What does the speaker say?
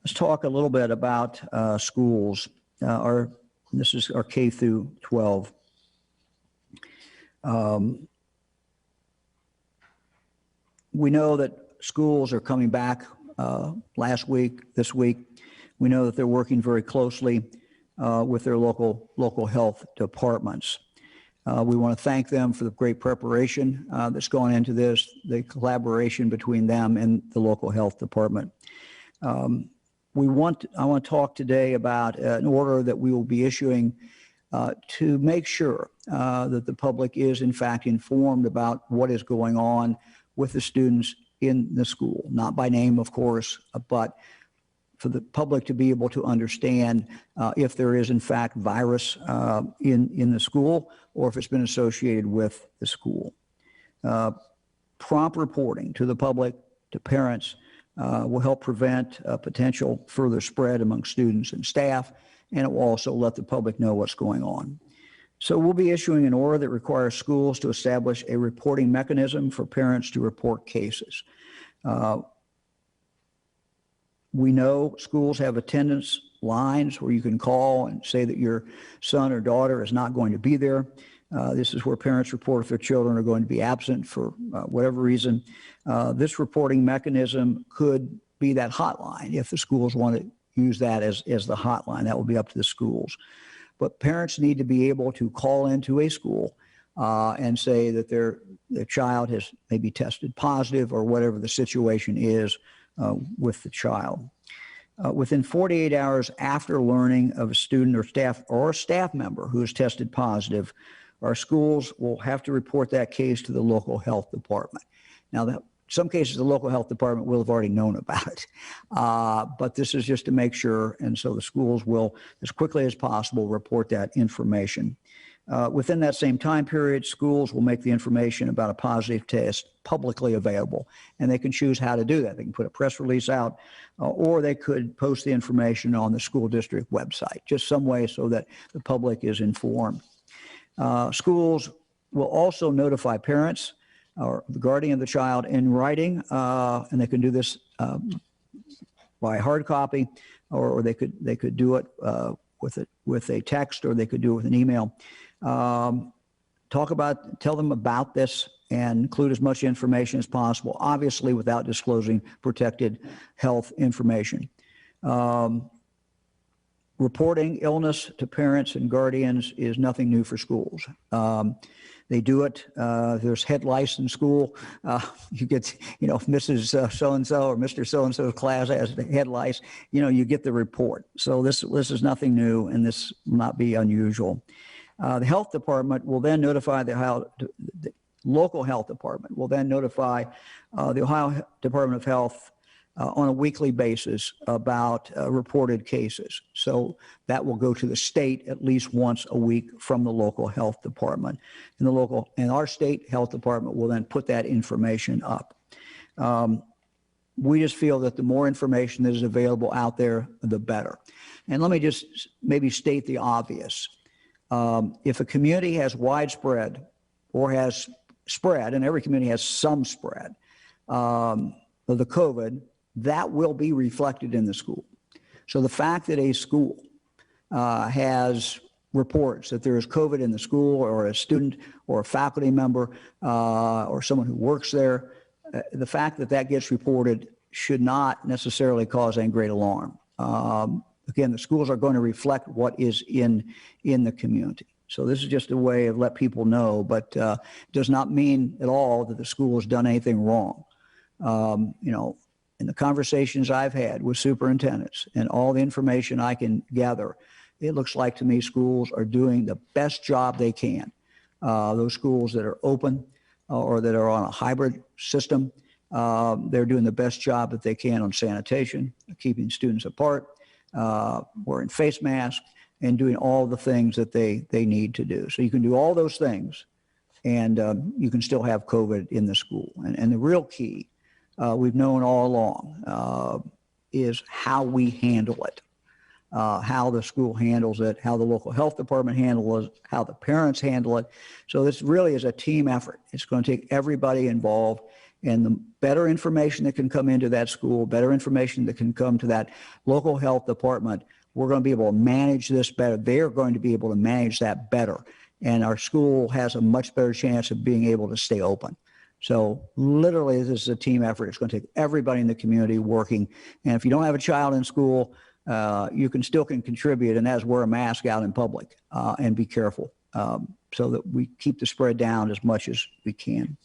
Let's talk a little bit about schools. This is our K through 12. We know that schools are coming back last week, this week. We know that they're working very closely with their local health departments. We want to thank them for the great preparation that's gone into this, the collaboration between them and the local health department. I want to talk today about an order that we will be issuing to make sure that the public is in fact informed about what is going on with the students in the school, not by name, of course, but for the public to be able to understand if there is in fact virus in the school or if it's been associated with the school. Prompt reporting to the public, to parents, will help prevent potential further spread among students and staff, and it will also let the public know what's going on. So we'll be issuing an order that requires schools to establish a reporting mechanism for parents to report cases. We know schools have attendance lines where you can call and say that your son or daughter is not going to be there. This is where parents report if their children are going to be absent for whatever reason. This reporting mechanism could be that hotline if the schools want to use that as the hotline. That will be up to the schools. But parents need to be able to call into a school and say that their child has maybe tested positive or whatever the situation is with the child. Within 48 hours after learning of a student or staff member who has tested positive, our schools will have to report that case to the local health department. Now, in some cases, the local health department will have already known about it, but this is just to make sure, and so the schools will, as quickly as possible, report that information. Within that same time period, schools will make the information about a positive test publicly available, and they can choose how to do that. They can put a press release out, or they could post the information on the school district website, just some way so that the public is informed. Schools will also notify parents or the guardian of the child in writing, and they can do this by hard copy, or they could do it with a text, or they could do it with an email. Tell them about this and include as much information as possible, obviously without disclosing protected health information. Reporting illness to parents and guardians is nothing new for schools. They do it. There's head lice in school. You get, if Mrs. So-and-so or Mr. So-and-so's class has head lice, you get the report. So this is nothing new, and this will not be unusual. The health department will then notify the local health department will then notify the Ohio Department of Health on a weekly basis about reported cases. So that will go to the state at least once a week from the local health department. And our state health department will then put that information up. We just feel that the more information that is available out there, the better. And let me just maybe state the obvious. If a community has widespread or has spread, and every community has some spread of the COVID, that will be reflected in the school. So the fact that a school has reports that there is COVID in the school, or a student or a faculty member or someone who works there, the fact that that gets reported should not necessarily cause any great alarm. Again, the schools are going to reflect what is in the community. So this is just a way of let people know, but does not mean at all that the school has done anything wrong. In the conversations I've had with superintendents and all the information I can gather, it looks like to me schools are doing the best job they can. Those schools that are open or that are on a hybrid system, they're doing the best job that they can on sanitation, keeping students apart, wearing face masks, and doing all the things that they need to do. So you can do all those things, and you can still have COVID in the school. And the real key, we've known all along, is how we handle it, how the school handles it, how the local health department handles it, how the parents handle it. So this really is a team effort. It's going to take everybody involved, And the better information that can come into that school, better information that can come to that local health department, we're going to be able to manage this better. They're going to be able to manage that better. And our school has a much better chance of being able to stay open. So literally, this is a team effort. It's going to take everybody in the community working. And if you don't have a child in school, you still can contribute, and that's wear a mask out in public and be careful so that we keep the spread down as much as we can.